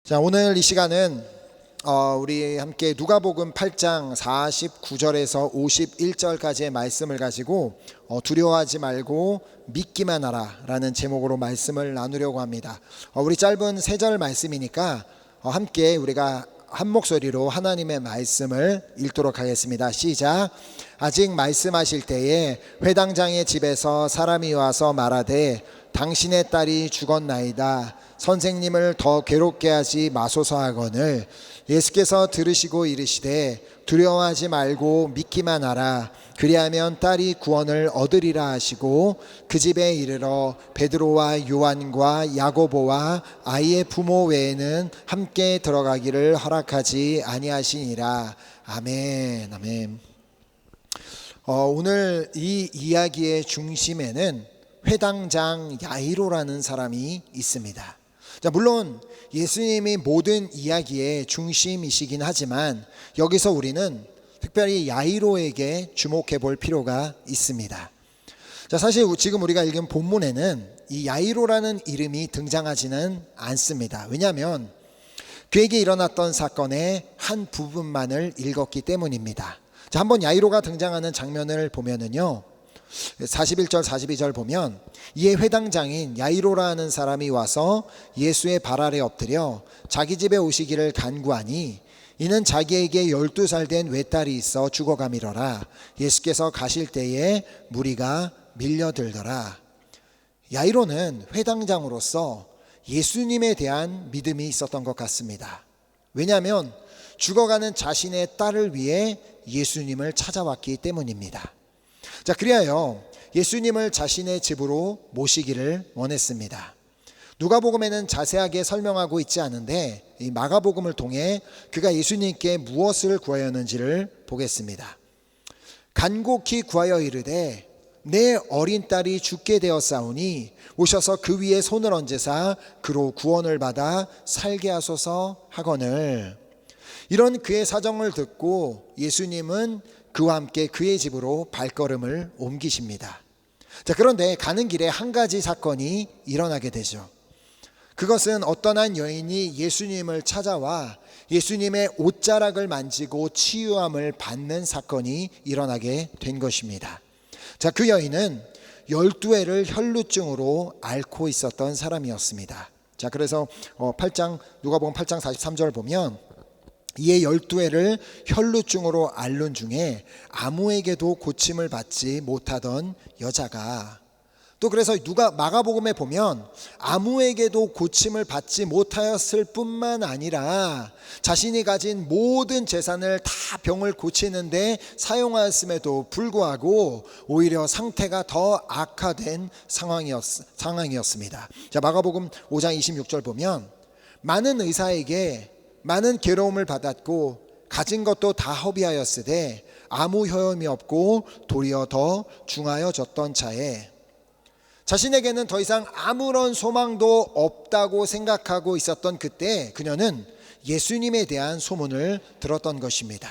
자, 오늘 이 시간은 우리 함께 누가복음 8장 49절에서 51절까지의 말씀을 가지고 두려워하지 말고 믿기만 하라 라는 제목으로 말씀을 나누려고 합니다. 우리 짧은 3절 말씀이니까 함께 우리가 한 목소리로 하나님의 말씀을 읽도록 하겠습니다. 시작. 아직 말씀하실 때에 회당장의 집에서 사람이 와서 말하되 당신의 딸이 죽었나이다. 선생님을 더 괴롭게 하지 마소서 하거늘 예수께서 들으시고 이르시되 두려워하지 말고 믿기만 하라. 그리하면 딸이 구원을 얻으리라 하시고 그 집에 이르러 베드로와 요한과 야고보와 아이의 부모 외에는 함께 들어가기를 허락하지 아니하시니라. 아멘. 아멘. 오늘 이 이야기의 중심에는 회당장 야이로라는 사람이 있습니다. 자, 물론 예수님이 모든 이야기의 중심이시긴 하지만 여기서 우리는 특별히 야이로에게 주목해 볼 필요가 있습니다. 자, 사실 지금 우리가 읽은 본문에는 이 야이로라는 이름이 등장하지는 않습니다. 왜냐하면 그에게 일어났던 사건의 한 부분만을 읽었기 때문입니다. 자, 한번 야이로가 등장하는 장면을 보면은요, 41절 42절 보면 이에 회당장인 야이로라는 사람이 와서 예수의 발 아래 엎드려 자기 집에 오시기를 간구하니 이는 자기에게 12살 된 외딸이 있어 죽어가미러라. 예수께서 가실 때에 무리가 밀려들더라. 야이로는 회당장으로서 예수님에 대한 믿음이 있었던 것 같습니다. 왜냐하면 죽어가는 자신의 딸을 위해 예수님을 찾아왔기 때문입니다. 자, 그리하여 예수님을 자신의 집으로 모시기를 원했습니다. 누가복음에는 자세하게 설명하고 있지 않은데 이 마가복음을 통해 그가 예수님께 무엇을 구하였는지를 보겠습니다. 간곡히 구하여 이르되 내 어린 딸이 죽게 되었사오니 오셔서 그 위에 손을 얹으사 그로 구원을 받아 살게 하소서 하거늘. 이런 그의 사정을 듣고 예수님은 그와 함께 그의 집으로 발걸음을 옮기십니다. 자, 그런데 가는 길에 한 가지 사건이 일어나게 되죠. 그것은 어떤 한 여인이 예수님을 찾아와 예수님의 옷자락을 만지고 치유함을 받는 사건이 일어나게 된 것입니다. 자, 그 여인은 12회를 혈루증으로 앓고 있었던 사람이었습니다. 자, 그래서 누가복음 8장 43절 보면 이에 12회를 혈루증으로 앓는 중에 아무에게도 고침을 받지 못하던 여자가, 또 그래서 마가복음에 보면 아무에게도 고침을 받지 못하였을 뿐만 아니라 자신이 가진 모든 재산을 다 병을 고치는데 사용하였음에도 불구하고 오히려 상태가 더 악화된 상황이었습니다. 자, 마가복음 5장 26절 보면 많은 의사에게 많은 괴로움을 받았고 가진 것도 다 허비하였으되 아무 효험이 없고 도리어 더 중하여졌던 차에 자신에게는 더 이상 아무런 소망도 없다고 생각하고 있었던 그때 그녀는 예수님에 대한 소문을 들었던 것입니다.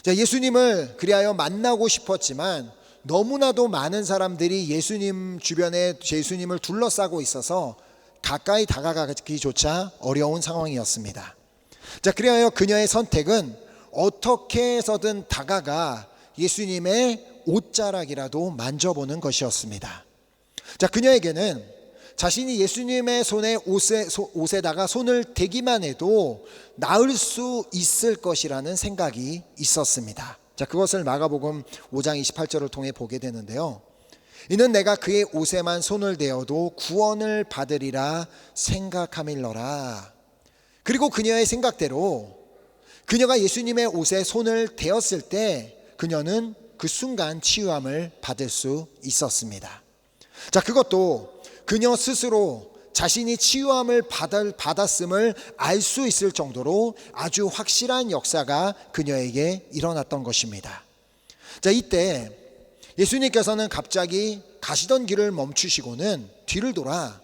자, 예수님을 그리하여 만나고 싶었지만 너무나도 많은 사람들이 예수님 주변에 예수님을 둘러싸고 있어서 가까이 다가가기조차 어려운 상황이었습니다. 자, 그리하여 그녀의 선택은 어떻게 해서든 다가가 예수님의 옷자락이라도 만져보는 것이었습니다. 자, 그녀에게는 자신이 예수님의 옷에다가 손을 대기만 해도 나을 수 있을 것이라는 생각이 있었습니다. 자, 그것을 마가복음 5장 28절을 통해 보게 되는데요. 이는 내가 그의 옷에만 손을 대어도 구원을 받으리라 생각함일러라. 그리고 그녀의 생각대로 그녀가 예수님의 옷에 손을 대었을 때 그녀는 그 순간 치유함을 받을 수 있었습니다. 자, 그것도 그녀 스스로 자신이 치유함을 받았음을 알 수 있을 정도로 아주 확실한 역사가 그녀에게 일어났던 것입니다. 자, 이때 예수님께서는 갑자기 가시던 길을 멈추시고는 뒤를 돌아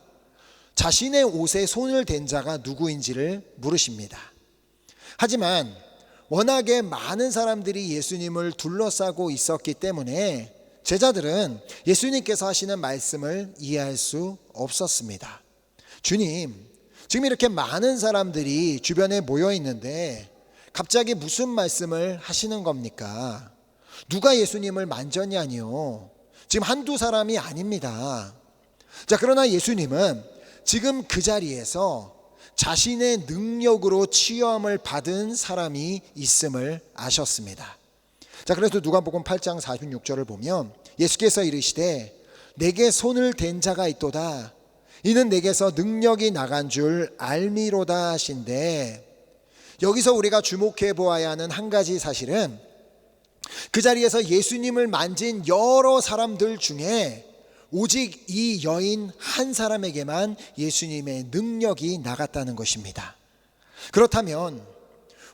자신의 옷에 손을 댄 자가 누구인지를 물으십니다. 하지만 워낙에 많은 사람들이 예수님을 둘러싸고 있었기 때문에 제자들은 예수님께서 하시는 말씀을 이해할 수 없었습니다. 주님, 지금 이렇게 많은 사람들이 주변에 모여 있는데 갑자기 무슨 말씀을 하시는 겁니까? 누가 예수님을 만졌냐니요? 지금 한두 사람이 아닙니다. 자, 그러나 예수님은 지금 그 자리에서 자신의 능력으로 치유함을 받은 사람이 있음을 아셨습니다. 자, 그래서 누가복음 8장 46절을 보면 예수께서 이르시되 내게 손을 댄 자가 있도다. 이는 내게서 능력이 나간 줄 알미로다 하신데, 여기서 우리가 주목해 보아야 하는 한 가지 사실은 그 자리에서 예수님을 만진 여러 사람들 중에 오직 이 여인 한 사람에게만 예수님의 능력이 나갔다는 것입니다. 그렇다면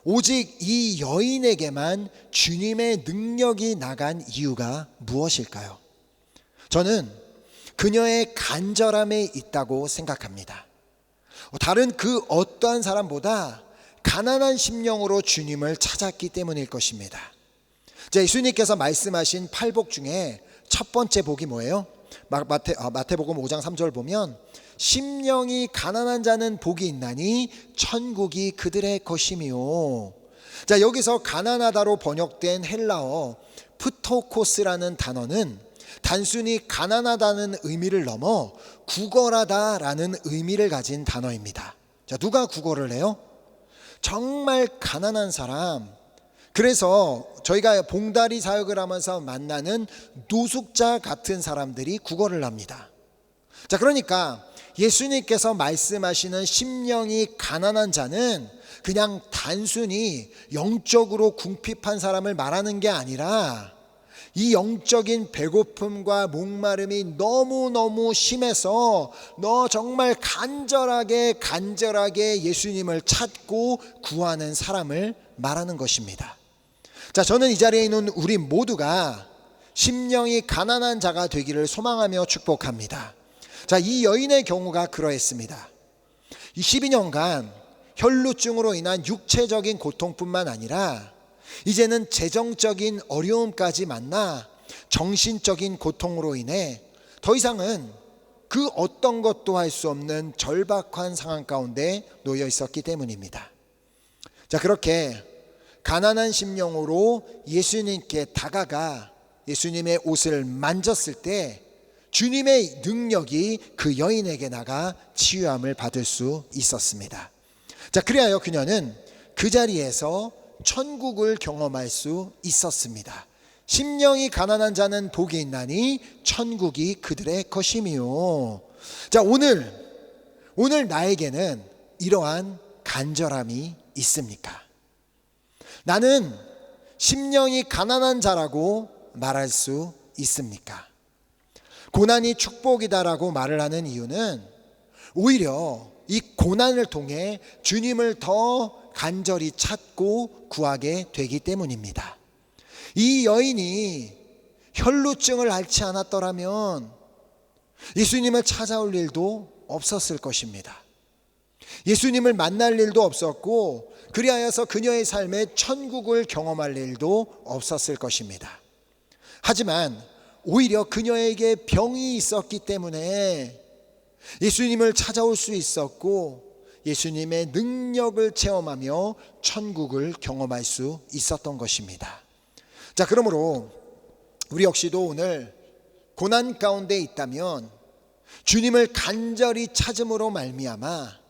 오직 이 여인에게만 주님의 능력이 나간 이유가 무엇일까요? 저는 그녀의 간절함에 있다고 생각합니다. 다른 그 어떠한 사람보다 가난한 심령으로 주님을 찾았기 때문일 것입니다. 예수님께서 말씀하신 8복 중에 첫 번째 복이 뭐예요? 마태복음 5장 3절 보면 심령이 가난한 자는 복이 있나니 천국이 그들의 것이미요. 자, 여기서 가난하다로 번역된 헬라어 프토코스라는 단어는 단순히 가난하다는 의미를 넘어 구걸하다라는 의미를 가진 단어입니다. 자, 누가 구걸을 해요? 정말 가난한 사람. 그래서 저희가 봉다리 사역을 하면서 만나는 노숙자 같은 사람들이 구걸을 합니다. 자, 그러니까 예수님께서 말씀하시는 심령이 가난한 자는 그냥 단순히 영적으로 궁핍한 사람을 말하는 게 아니라 이 영적인 배고픔과 목마름이 너무너무 심해서 너 정말 간절하게 예수님을 찾고 구하는 사람을 말하는 것입니다. 자, 저는 이 자리에 있는 우리 모두가 심령이 가난한 자가 되기를 소망하며 축복합니다. 자, 이 여인의 경우가 그러했습니다. 이 12년간 혈루증으로 인한 육체적인 고통뿐만 아니라 이제는 재정적인 어려움까지 만나 정신적인 고통으로 인해 더 이상은 그 어떤 것도 할 수 없는 절박한 상황 가운데 놓여 있었기 때문입니다. 자, 그렇게 가난한 심령으로 예수님께 다가가 예수님의 옷을 만졌을 때 주님의 능력이 그 여인에게 나가 치유함을 받을 수 있었습니다. 자, 그리하여 그녀는 그 자리에서 천국을 경험할 수 있었습니다. 심령이 가난한 자는 복이 있나니 천국이 그들의 것이미요. 자, 오늘 나에게는 이러한 간절함이 있습니까? 나는 심령이 가난한 자라고 말할 수 있습니까? 고난이 축복이다라고 말을 하는 이유는 오히려 이 고난을 통해 주님을 더 간절히 찾고 구하게 되기 때문입니다. 이 여인이 혈루증을 앓지 않았더라면 예수님을 찾아올 일도 없었을 것입니다. 예수님을 만날 일도 없었고 그리하여서 그녀의 삶에 천국을 경험할 일도 없었을 것입니다. 하지만 오히려 그녀에게 병이 있었기 때문에 예수님을 찾아올 수 있었고 예수님의 능력을 체험하며 천국을 경험할 수 있었던 것입니다. 자, 그러므로 우리 역시도 오늘 고난 가운데 있다면 주님을 간절히 찾음으로 말미암아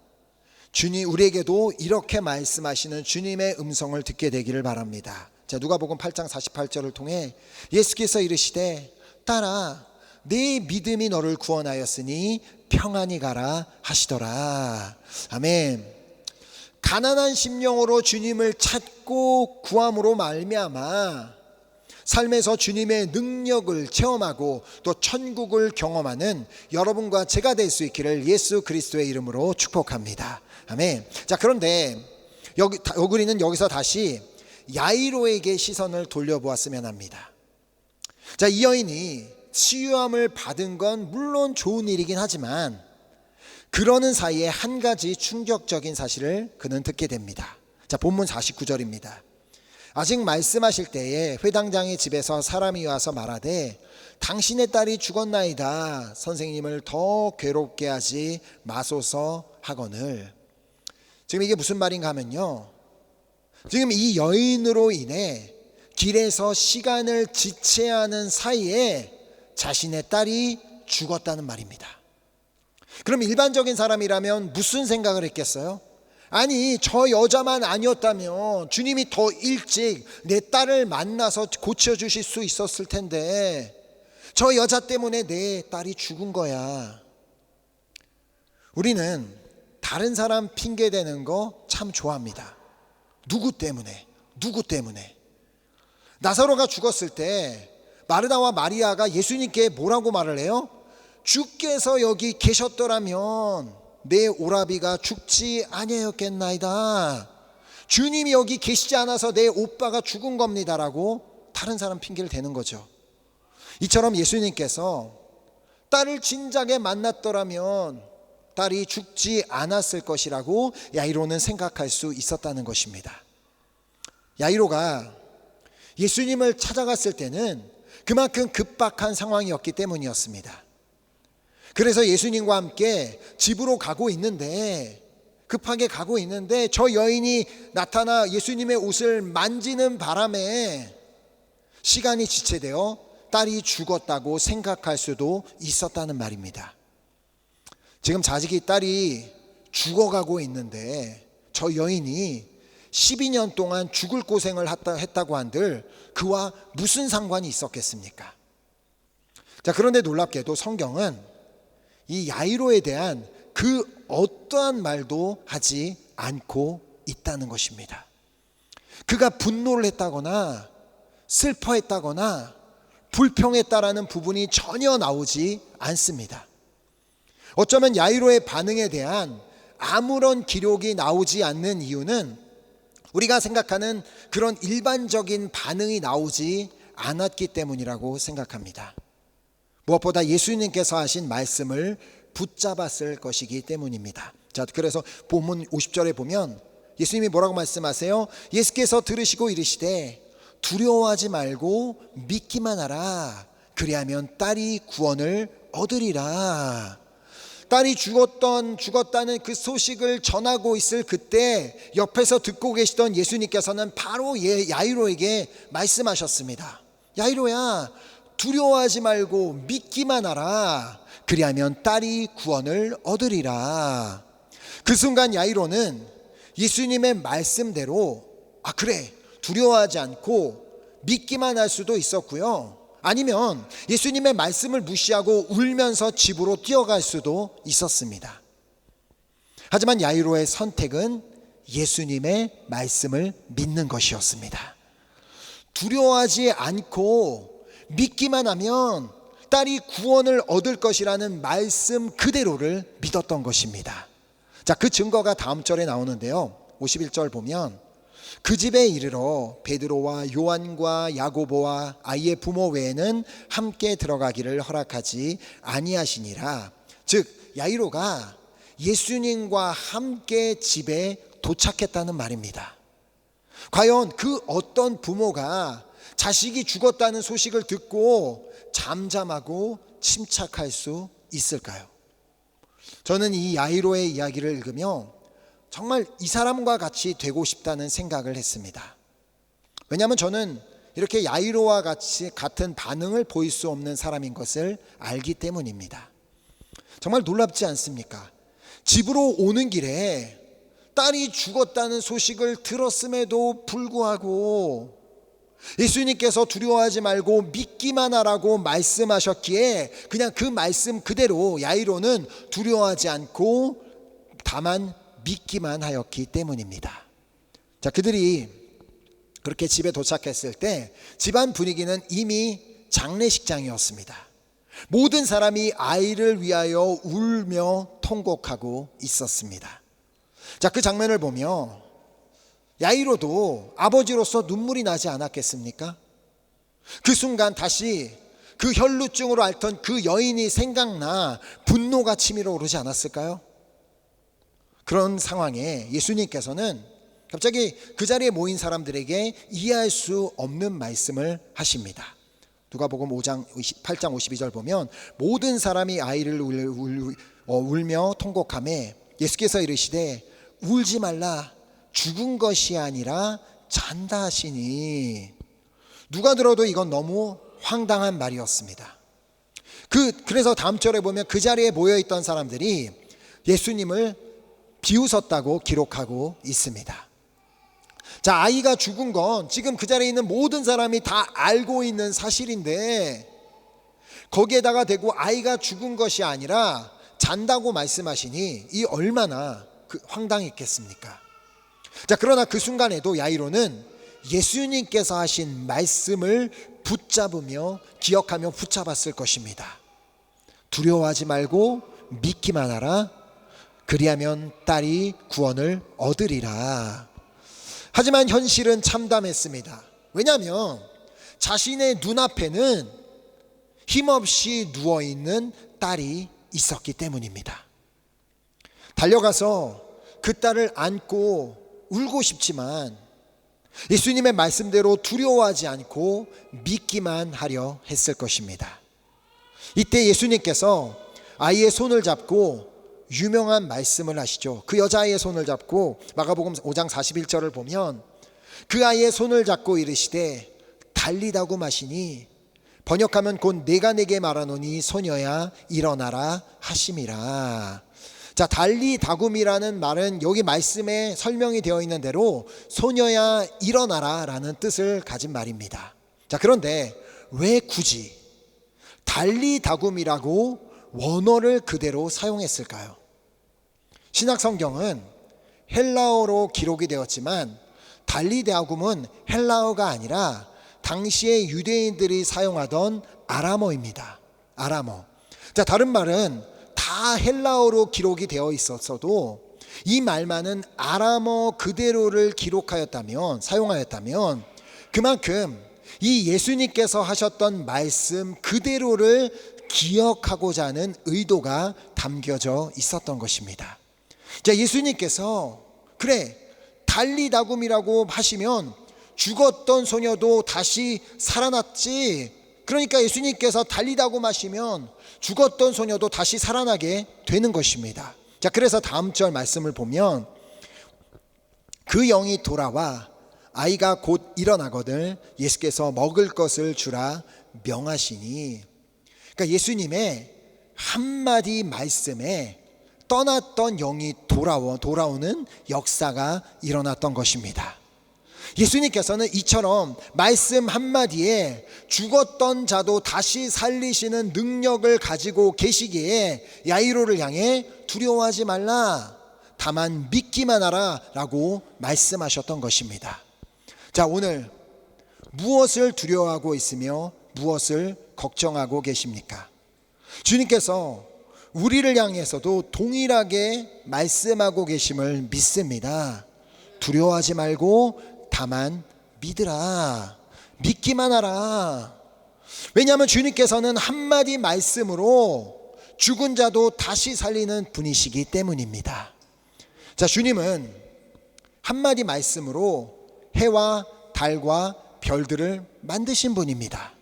주님 우리에게도 이렇게 말씀하시는 주님의 음성을 듣게 되기를 바랍니다. 자, 누가복음 8장 48절을 통해 예수께서 이르시되 딸아 네 믿음이 너를 구원하였으니 평안히 가라 하시더라. 아멘. 가난한 심령으로 주님을 찾고 구함으로 말미암아 삶에서 주님의 능력을 체험하고 또 천국을 경험하는 여러분과 제가 될 수 있기를 예수 그리스도의 이름으로 축복합니다. 아멘. 자, 그런데 우리는 여기서 다시 야이로에게 시선을 돌려보았으면 합니다. 자, 이 여인이 치유함을 받은 건 물론 좋은 일이긴 하지만 그러는 사이에 한 가지 충격적인 사실을 그는 듣게 됩니다. 자, 본문 49절입니다. 아직 말씀하실 때에 회당장의 집에서 사람이 와서 말하되 당신의 딸이 죽었나이다. 선생님을 더 괴롭게 하지 마소서 하거늘. 지금 이게 무슨 말인가 하면요, 지금 이 여인으로 인해 길에서 시간을 지체하는 사이에 자신의 딸이 죽었다는 말입니다. 그럼 일반적인 사람이라면 무슨 생각을 했겠어요? 아니, 저 여자만 아니었다면 주님이 더 일찍 내 딸을 만나서 고쳐주실 수 있었을 텐데 저 여자 때문에 내 딸이 죽은 거야. 우리는 다른 사람 핑계 대는 거 참 좋아합니다. 누구 때문에? 나사로가 죽었을 때 마르다와 마리아가 예수님께 뭐라고 말을 해요? 주께서 여기 계셨더라면 내 오라비가 죽지 아니하였겠나이다. 주님이 여기 계시지 않아서 내 오빠가 죽은 겁니다라고 다른 사람 핑계를 대는 거죠. 이처럼 예수님께서 딸을 진작에 만났더라면 딸이 죽지 않았을 것이라고 야이로는 생각할 수 있었다는 것입니다. 야이로가 예수님을 찾아갔을 때는 그만큼 급박한 상황이었기 때문이었습니다. 그래서 예수님과 함께 집으로 급하게 가고 있는데 저 여인이 나타나 예수님의 옷을 만지는 바람에 시간이 지체되어 딸이 죽었다고 생각할 수도 있었다는 말입니다. 지금 자식이 딸이 죽어가고 있는데 저 여인이 12년 동안 죽을 고생을 했다고 한들 그와 무슨 상관이 있었겠습니까? 자, 그런데 놀랍게도 성경은 이 야이로에 대한 그 어떠한 말도 하지 않고 있다는 것입니다. 그가 분노를 했다거나 슬퍼했다거나 불평했다라는 부분이 전혀 나오지 않습니다. 어쩌면 야이로의 반응에 대한 아무런 기록이 나오지 않는 이유는 우리가 생각하는 그런 일반적인 반응이 나오지 않았기 때문이라고 생각합니다. 무엇보다 예수님께서 하신 말씀을 붙잡았을 것이기 때문입니다. 자, 그래서 본문 50절에 보면 예수님이 뭐라고 말씀하세요? 예수께서 들으시고 이르시되 두려워하지 말고 믿기만 하라. 그리하면 딸이 구원을 얻으리라. 딸이 죽었다는 그 소식을 전하고 있을 그때 옆에서 듣고 계시던 예수님께서는 바로 야이로에게 말씀하셨습니다. 야이로야, 두려워하지 말고 믿기만 하라. 그리하면 딸이 구원을 얻으리라. 그 순간 야이로는 예수님의 말씀대로 그래, 두려워하지 않고 믿기만 할 수도 있었고요, 아니면 예수님의 말씀을 무시하고 울면서 집으로 뛰어갈 수도 있었습니다. 하지만 야이로의 선택은 예수님의 말씀을 믿는 것이었습니다. 두려워하지 않고 믿기만 하면 딸이 구원을 얻을 것이라는 말씀 그대로를 믿었던 것입니다. 자, 그 증거가 다음 절에 나오는데요, 51절 보면 그 집에 이르러 베드로와 요한과 야고보와 아이의 부모 외에는 함께 들어가기를 허락하지 아니하시니라. 즉 야이로가 예수님과 함께 집에 도착했다는 말입니다. 과연 그 어떤 부모가 자식이 죽었다는 소식을 듣고 잠잠하고 침착할 수 있을까요? 저는 이 야이로의 이야기를 읽으며 정말 이 사람과 같이 되고 싶다는 생각을 했습니다. 왜냐하면 저는 이렇게 야이로와 같은 반응을 보일 수 없는 사람인 것을 알기 때문입니다. 정말 놀랍지 않습니까? 집으로 오는 길에 딸이 죽었다는 소식을 들었음에도 불구하고 예수님께서 두려워하지 말고 믿기만 하라고 말씀하셨기에 그냥 그 말씀 그대로 야이로는 두려워하지 않고 다만 믿기만 하였기 때문입니다. 자, 그들이 그렇게 집에 도착했을 때 집안 분위기는 이미 장례식장이었습니다. 모든 사람이 아이를 위하여 울며 통곡하고 있었습니다. 자, 그 장면을 보며 야이로도 아버지로서 눈물이 나지 않았겠습니까? 그 순간 다시 그 혈루증으로 앓던 그 여인이 생각나 분노가 치밀어 오르지 않았을까요? 그런 상황에 예수님께서는 갑자기 그 자리에 모인 사람들에게 이해할 수 없는 말씀을 하십니다. 누가복음 8장 52절 보면 모든 사람이 아이를 울며 통곡하매 예수께서 이르시되 울지 말라 죽은 것이 아니라 잔다 하시니. 누가 들어도 이건 너무 황당한 말이었습니다. 그래서 다음 절에 보면 그 자리에 모여있던 사람들이 예수님을 비웃었다고 기록하고 있습니다. 자, 아이가 죽은 건 지금 그 자리에 있는 모든 사람이 다 알고 있는 사실인데 거기에다가 대고 아이가 죽은 것이 아니라 잔다고 말씀하시니 이 얼마나 황당했겠습니까? 자, 그러나 그 순간에도 야이로는 예수님께서 하신 말씀을 붙잡으며 기억하며 붙잡았을 것입니다. 두려워하지 말고 믿기만 하라. 그리하면 딸이 구원을 얻으리라. 하지만 현실은 참담했습니다. 왜냐하면 자신의 눈앞에는 힘없이 누워있는 딸이 있었기 때문입니다. 달려가서 그 딸을 안고 울고 싶지만 예수님의 말씀대로 두려워하지 않고 믿기만 하려 했을 것입니다. 이때 예수님께서 아이의 손을 잡고 유명한 말씀을 하시죠. 그 여자아이의 손을 잡고 마가복음 5장 41절을 보면 그 아이의 손을 잡고 이르시되 달리다고 마시니 번역하면 곧 내가 내게 말하노니 소녀야 일어나라 하심이라. 자, 달리다굼이라는 말은 여기 말씀에 설명이 되어 있는 대로 소녀야 일어나라 라는 뜻을 가진 말입니다. 자, 그런데 왜 굳이 달리다굼이라고 원어를 그대로 사용했을까요? 신약 성경은 헬라어로 기록이 되었지만 달리다굼은 헬라어가 아니라 당시의 유대인들이 사용하던 아람어입니다. 아람어. 자, 다른 말은 다 헬라어로 기록이 되어 있었어도 이 말만은 아람어 그대로를 사용하였다면 그만큼 이 예수님께서 하셨던 말씀 그대로를 기억하고자 하는 의도가 담겨져 있었던 것입니다. 자, 예수님께서 그래 달리다굼이라고 하시면 죽었던 소녀도 다시 살아났지. 그러니까 예수님께서 달리다굼 하시면 죽었던 소녀도 다시 살아나게 되는 것입니다. 자, 그래서 다음 절 말씀을 보면 그 영이 돌아와 아이가 곧 일어나거든 예수께서 먹을 것을 주라 명하시니. 그러니까 예수님의 한마디 말씀에 떠났던 영이 돌아오는 역사가 일어났던 것입니다. 예수님께서는 이처럼 말씀 한마디에 죽었던 자도 다시 살리시는 능력을 가지고 계시기에 야이로를 향해 두려워하지 말라, 다만 믿기만 하라 라고 말씀하셨던 것입니다. 자, 오늘 무엇을 두려워하고 있으며 무엇을 걱정하고 계십니까? 주님께서 우리를 향해서도 동일하게 말씀하고 계심을 믿습니다. 두려워하지 말고 다만 믿으라, 믿기만 하라. 왜냐하면 주님께서는 한마디 말씀으로 죽은 자도 다시 살리는 분이시기 때문입니다. 자, 주님은 한마디 말씀으로 해와 달과 별들을 만드신 분입니다.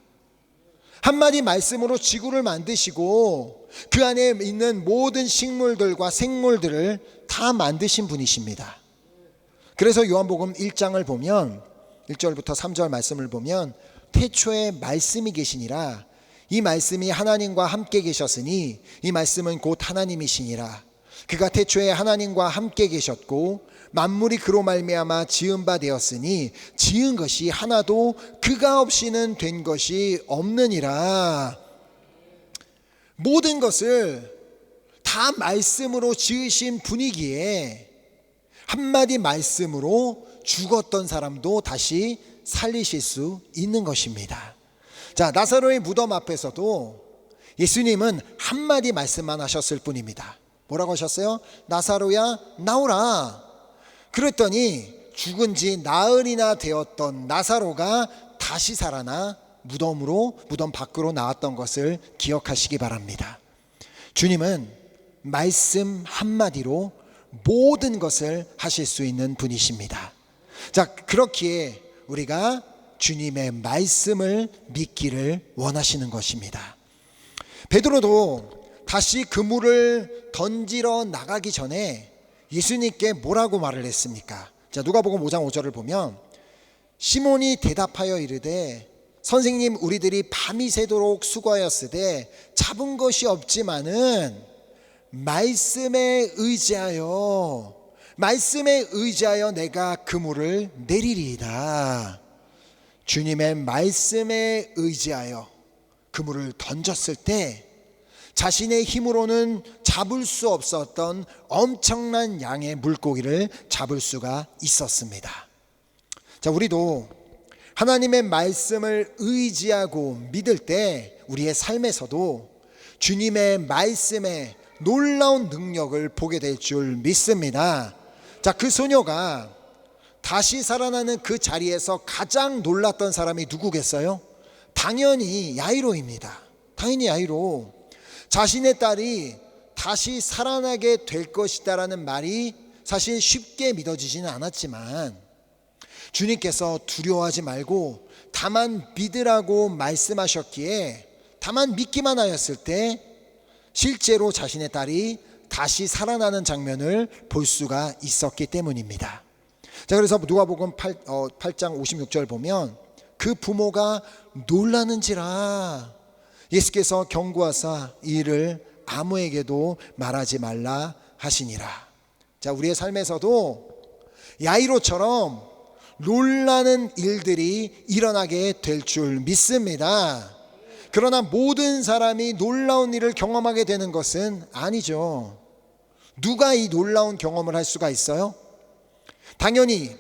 한마디 말씀으로 지구를 만드시고 그 안에 있는 모든 식물들과 생물들을 다 만드신 분이십니다. 그래서 요한복음 1장을 보면 1절부터 3절 말씀을 보면 태초에 말씀이 계시니라. 이 말씀이 하나님과 함께 계셨으니 이 말씀은 곧 하나님이시니라. 그가 태초에 하나님과 함께 계셨고 만물이 그로 말미암아 지은 바 되었으니 지은 것이 하나도 그가 없이는 된 것이 없느니라. 모든 것을 다 말씀으로 지으신 분이기에 한마디 말씀으로 죽었던 사람도 다시 살리실 수 있는 것입니다. 자, 나사로의 무덤 앞에서도 예수님은 한마디 말씀만 하셨을 뿐입니다. 뭐라고 하셨어요? 나사로야 나오라. 그랬더니 죽은 지 나흘이나 되었던 나사로가 다시 살아나 무덤 밖으로 나왔던 것을 기억하시기 바랍니다. 주님은 말씀 한마디로 모든 것을 하실 수 있는 분이십니다. 자, 그렇기에 우리가 주님의 말씀을 믿기를 원하시는 것입니다. 베드로도 다시 그물을 던지러 나가기 전에 예수님께 뭐라고 말을 했습니까? 자, 누가복음 5장 5절을 보면 시몬이 대답하여 이르되 선생님, 우리들이 밤이 새도록 수고하였으되 잡은 것이 없지만은 말씀에 의지하여 내가 그물을 내리리이다. 주님의 말씀에 의지하여 그물을 던졌을 때 자신의 힘으로는 잡을 수 없었던 엄청난 양의 물고기를 잡을 수가 있었습니다. 자, 우리도 하나님의 말씀을 의지하고 믿을 때 우리의 삶에서도 주님의 말씀에 놀라운 능력을 보게 될 줄 믿습니다. 자, 그 소녀가 다시 살아나는 그 자리에서 가장 놀랐던 사람이 누구겠어요? 당연히 야이로입니다. 당연히 야이로. 자신의 딸이 다시 살아나게 될 것이다라는 말이 사실 쉽게 믿어지지는 않았지만 주님께서 두려워하지 말고 다만 믿으라고 말씀하셨기에 다만 믿기만 하였을 때 실제로 자신의 딸이 다시 살아나는 장면을 볼 수가 있었기 때문입니다. 자, 그래서 누가복음 8장 56절 보면 그 부모가 놀라는지라 예수께서 경고하사 이 일을 아무에게도 말하지 말라 하시니라. 자, 우리의 삶에서도 야이로처럼 놀라는 일들이 일어나게 될 줄 믿습니다. 그러나 모든 사람이 놀라운 일을 경험하게 되는 것은 아니죠. 누가 이 놀라운 경험을 할 수가 있어요? 당연히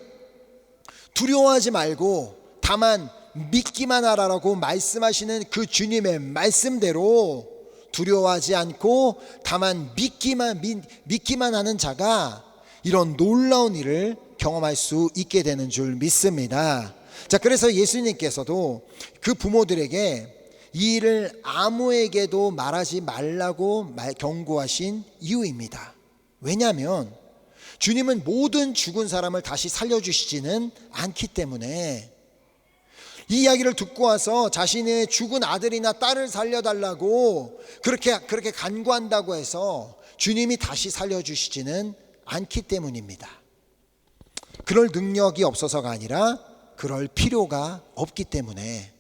두려워하지 말고 다만 믿기만 하라라고 말씀하시는 그 주님의 말씀대로 두려워하지 않고 다만 믿기만 하는 자가 이런 놀라운 일을 경험할 수 있게 되는 줄 믿습니다. 자, 그래서 예수님께서도 그 부모들에게 이 일을 아무에게도 말하지 말라고 경고하신 이유입니다. 왜냐하면 주님은 모든 죽은 사람을 다시 살려주시지는 않기 때문에 이 이야기를 듣고 와서 자신의 죽은 아들이나 딸을 살려달라고 그렇게 간구한다고 해서 주님이 다시 살려주시지는 않기 때문입니다. 그럴 능력이 없어서가 아니라 그럴 필요가 없기 때문에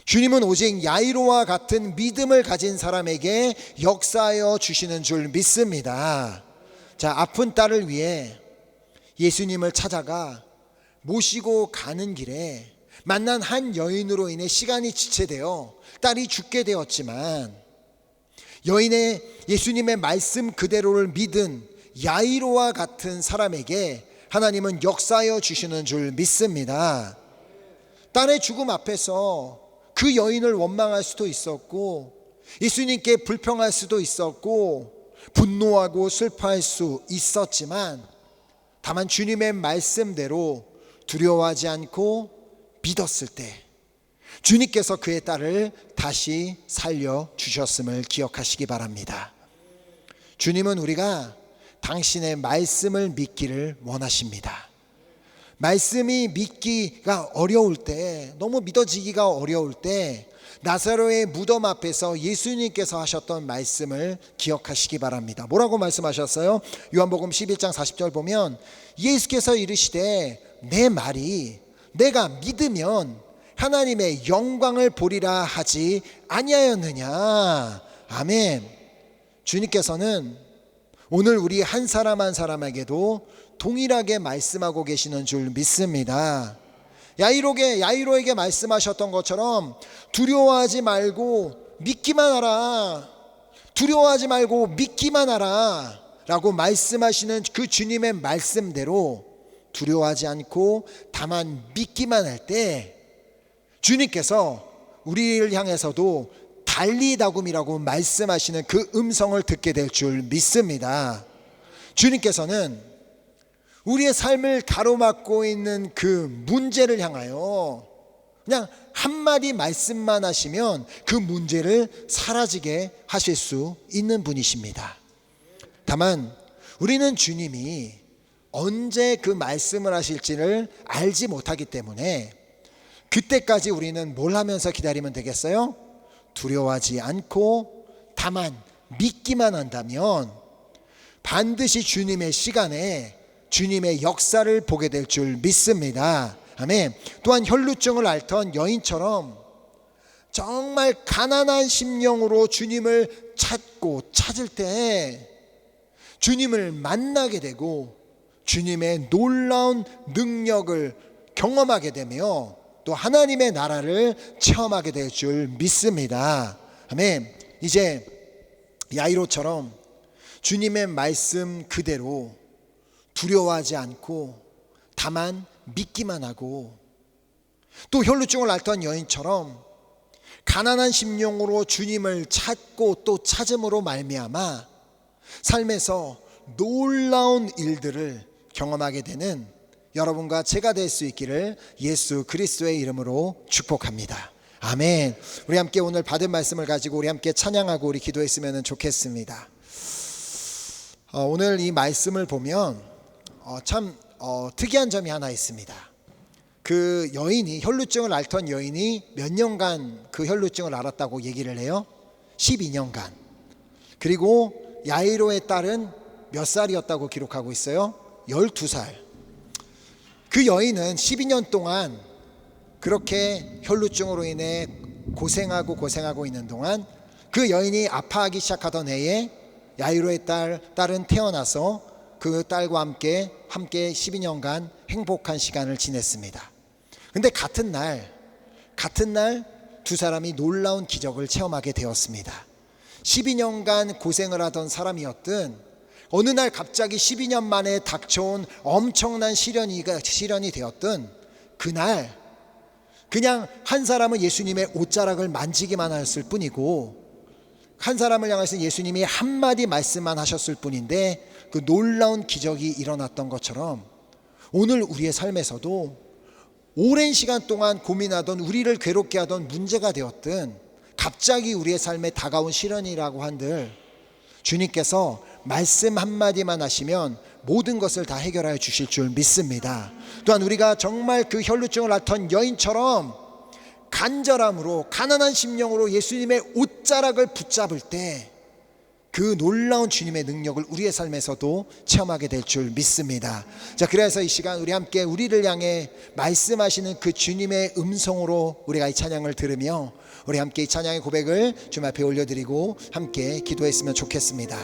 주님은 오직 야이로와 같은 믿음을 가진 사람에게 역사하여 주시는 줄 믿습니다. 자, 아픈 딸을 위해 예수님을 찾아가 모시고 가는 길에 만난 한 여인으로 인해 시간이 지체되어 딸이 죽게 되었지만 여인의 예수님의 말씀 그대로를 믿은 야이로와 같은 사람에게 하나님은 역사하여 주시는 줄 믿습니다. 딸의 죽음 앞에서 그 여인을 원망할 수도 있었고 예수님께 불평할 수도 있었고 분노하고 슬퍼할 수 있었지만 다만 주님의 말씀대로 두려워하지 않고 믿었을 때 주님께서 그의 딸을 다시 살려주셨음을 기억하시기 바랍니다. 주님은 우리가 당신의 말씀을 믿기를 원하십니다. 말씀이 믿기가 어려울 때, 너무 믿어지기가 어려울 때 나사로의 무덤 앞에서 예수님께서 하셨던 말씀을 기억하시기 바랍니다. 뭐라고 말씀하셨어요? 요한복음 11장 40절 보면 예수께서 이르시되 내 말이 내가 믿으면 하나님의 영광을 보리라 하지 아니하였느냐. 아멘. 주님께서는 오늘 우리 한 사람 한 사람에게도 동일하게 말씀하고 계시는 줄 믿습니다. 야이로에게 말씀하셨던 것처럼 두려워하지 말고 믿기만 하라. 두려워하지 말고 믿기만 하라 라고 말씀하시는 그 주님의 말씀대로 두려워하지 않고 다만 믿기만 할 때 주님께서 우리를 향해서도 달리다굼이라고 말씀하시는 그 음성을 듣게 될 줄 믿습니다. 주님께서는 우리의 삶을 가로막고 있는 그 문제를 향하여 그냥 한마디 말씀만 하시면 그 문제를 사라지게 하실 수 있는 분이십니다. 다만 우리는 주님이 언제 그 말씀을 하실지를 알지 못하기 때문에 그때까지 우리는 뭘 하면서 기다리면 되겠어요? 두려워하지 않고 다만 믿기만 한다면 반드시 주님의 시간에 주님의 역사를 보게 될 줄 믿습니다. 아멘. 또한 혈루증을 앓던 여인처럼 정말 가난한 심령으로 주님을 찾을 때 주님을 만나게 되고 주님의 놀라운 능력을 경험하게 되며 또 하나님의 나라를 체험하게 될 줄 믿습니다. 아멘. 이제 야이로처럼 주님의 말씀 그대로 두려워하지 않고 다만 믿기만 하고, 또 혈루증을 앓던 여인처럼 가난한 심령으로 주님을 찾고 또 찾음으로 말미암아 삶에서 놀라운 일들을 경험하게 되는 여러분과 제가 될 수 있기를 예수 그리스도의 이름으로 축복합니다. 아멘. 우리 함께 오늘 받은 말씀을 가지고 우리 함께 찬양하고 우리 기도했으면 좋겠습니다. 오늘 이 말씀을 보면 참 특이한 점이 하나 있습니다. 그 여인이, 혈루증을 앓던 여인이 몇 년간 그 혈루증을 앓았다고 얘기를 해요? 12년간. 그리고 야이로의 딸은 몇 살이었다고 기록하고 있어요? 12살. 그 여인은 12년 동안 그렇게 혈루증으로 인해 고생하고 있는 동안 그 여인이 아파하기 시작하던 해에 야이로의 딸은 태어나서 그 딸과 함께 12년간 행복한 시간을 지냈습니다. 근데 같은 날 두 사람이 놀라운 기적을 체험하게 되었습니다. 12년간 고생을 하던 사람이었든 어느 날 갑자기 12년 만에 닥쳐온 엄청난 시련이 되었든 그날 그냥 한 사람은 예수님의 옷자락을 만지기만 하였을 뿐이고 한 사람을 향해서 예수님이 한마디 말씀만 하셨을 뿐인데 그 놀라운 기적이 일어났던 것처럼 오늘 우리의 삶에서도 오랜 시간 동안 고민하던, 우리를 괴롭게 하던 문제가 되었든 갑자기 우리의 삶에 다가온 시련이라고 한들 주님께서 말씀 한마디만 하시면 모든 것을 다 해결하여 주실 줄 믿습니다. 또한 우리가 정말 그 혈루증을 앓던 여인처럼 간절함으로 가난한 심령으로 예수님의 옷자락을 붙잡을 때 그 놀라운 주님의 능력을 우리의 삶에서도 체험하게 될 줄 믿습니다. 자, 그래서 이 시간 우리 함께 우리를 향해 말씀하시는 그 주님의 음성으로 우리가 이 찬양을 들으며 우리 함께 이 찬양의 고백을 주님 앞에 올려드리고 함께 기도했으면 좋겠습니다.